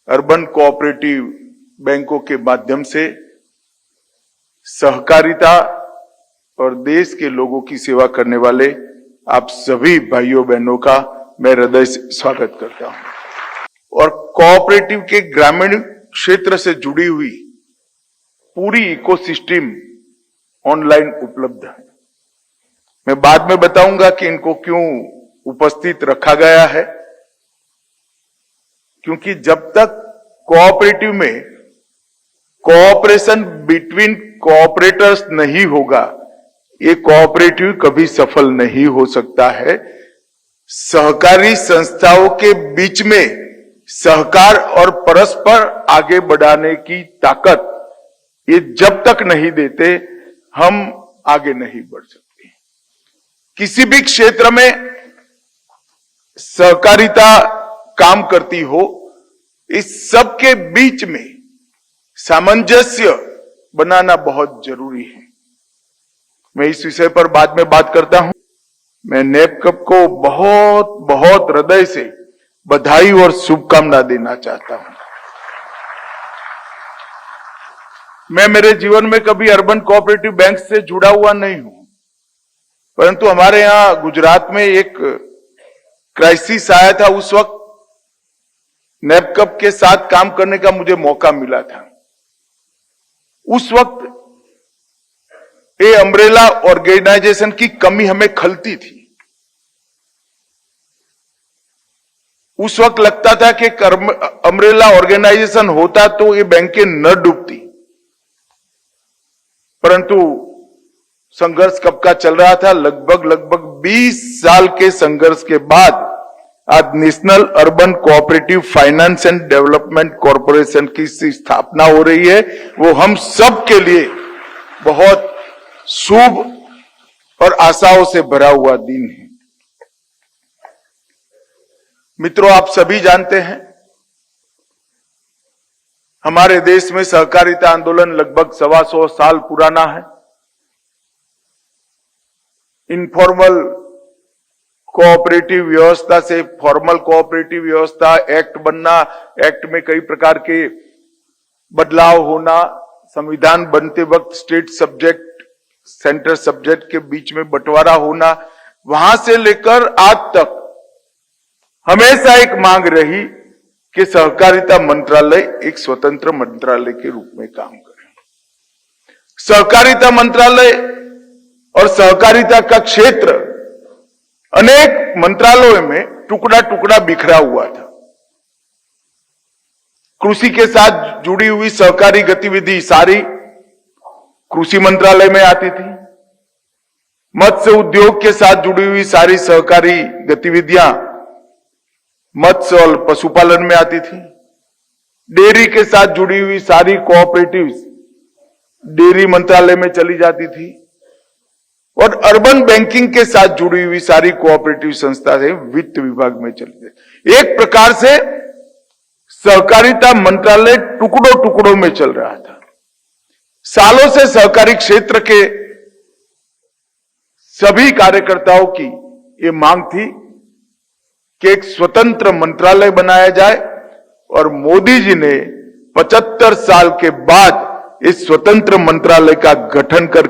Urban cooperative बैंकों के माध्यम से सहकारिता और देश के लोगों की सेवा करने वाले आप सभी भाइयों बहनों का मैं हृदय से स्वागत करता हूं। और कोऑपरेटिव के ग्रामीण क्षेत्र से जुड़ी हुई पूरी इकोसिस्टम ऑनलाइन उपलब्ध है। मैं बाद में बताऊंगा कि इनको क्यों उपस्थित रखा गया है, क्योंकि जब तक कोऑपरेटिव में कोऑपरेशन बिटवीन कोऑपरेटर्स नहीं होगा, ये कोऑपरेटिव कभी सफल नहीं हो सकता है। सहकारी संस्थाओं के बीच में सहकार और परस्पर आगे बढ़ाने की ताकत ये जब तक नहीं देते, हम आगे नहीं बढ़ सकते। किसी भी क्षेत्र में सहकारिता काम करती हो, इस सब के बीच में सामंजस्य बनाना बहुत जरूरी है। मैं इस विषय पर बाद में बात करता हूं। मैं नेपकप को बहुत बहुत हृदय से बधाई और शुभकामना देना चाहता हूं। मैं मेरे जीवन में कभी अर्बन कोऑपरेटिव बैंक से जुड़ा हुआ नहीं हूं, परंतु हमारे यहां गुजरात में एक क्राइसिस आया था। उस वक्त नेपकप के साथ काम करने का मुझे मौका मिला था। उस वक्त ये अम्ब्रेला ऑर्गेनाइजेशन की कमी हमें खलती थी। उस वक्त लगता था कि अम्ब्रेला ऑर्गेनाइजेशन होता तो ये बैंकें न डूबती, परंतु संघर्ष कब का चल रहा था। लगभग 20 साल के संघर्ष के बाद आज national urban cooperative finance and development corporation की स्थापना हो रही है। वो हम सब के लिए बहुत शुभ और आशाओं से भरा हुआ दिन है। मित्रों, आप सभी जानते हैं हमारे देश में सहकारिता आंदोलन लगभग 125 साल पुराना है। इनफॉर्मल कोऑपरेटिव व्यवस्था से फॉर्मल कोऑपरेटिव व्यवस्था, एक्ट बनना, एक्ट में कई प्रकार के बदलाव होना, संविधान बनते वक्त स्टेट सब्जेक्ट सेंटर सब्जेक्ट के बीच में बंटवारा होना, वहां से लेकर आज तक हमेशा एक मांग रही कि सहकारिता मंत्रालय एक स्वतंत्र मंत्रालय के रूप में काम करे। सहकारिता मंत्रालय और सहकारिता का क्षेत्र अनेक मंत्रालयों में टुकड़ा टुकड़ा बिखरा हुआ था। कृषि के साथ जुड़ी हुई सहकारी गतिविधि सारी कृषि मंत्रालय में आती थी। मत्स्य उद्योग के साथ जुड़ी हुई सारी सहकारी गतिविधियां मत्स्य और पशुपालन में आती थी। डेयरी के साथ जुड़ी हुई सारी कोऑपरेटिव्स डेयरी मंत्रालय में चली जाती थी। और अर्बन बैंकिंग के साथ जुड़ी हुई सारी कोऑपरेटिव संस्था से वित्त विभाग में चली जाती। एक प्रकार से सहकारिता मंत्रालय टुकड़ों टुकड़ों में चल रहा था। सालों से सहकारी क्षेत्र के सभी कार्यकर्ताओं की ये मांग थी कि एक स्वतंत्र मंत्रालय बनाया जाए, और मोदी जी ने 75 साल के बाद इस स्वतंत्र मंत्रालय का गठन कर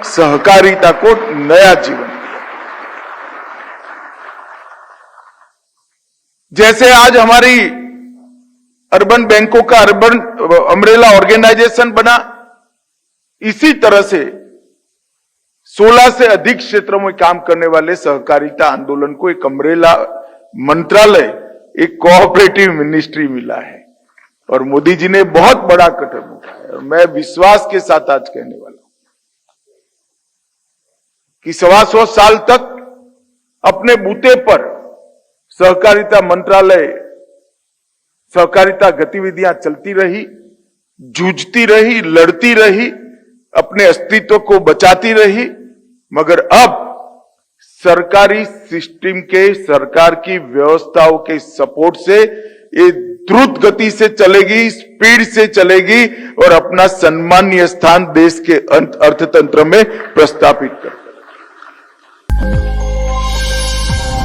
सहकारिता को नया जीवन दिया। जैसे आज हमारी अर्बन बैंकों का अर्बन अम्ब्रेला ऑर्गेनाइजेशन बना, इसी तरह से 16 से अधिक क्षेत्रों में काम करने वाले सहकारिता आंदोलन को एक अम्ब्रेला मंत्रालय, एक कोऑपरेटिव मिनिस्ट्री मिला है। और मोदी जी ने बहुत बड़ा कदम उठाया। और मैं विश्वास के साथ आज कहने वाला हूं कि 125 साल तक अपने बूते पर सहकारिता मंत्रालय, सहकारिता गतिविधियां चलती रही, जूझती रही, लड़ती रही, अपने अस्तित्व को बचाती रही। मगर अब सरकारी सिस्टम के, सरकार की व्यवस्थाओं के सपोर्ट से ये द्रुत गति से चलेगी, स्पीड से चलेगी और अपना सम्मानीय स्थान देश के अर्थतंत्र में प्रस्थापित कर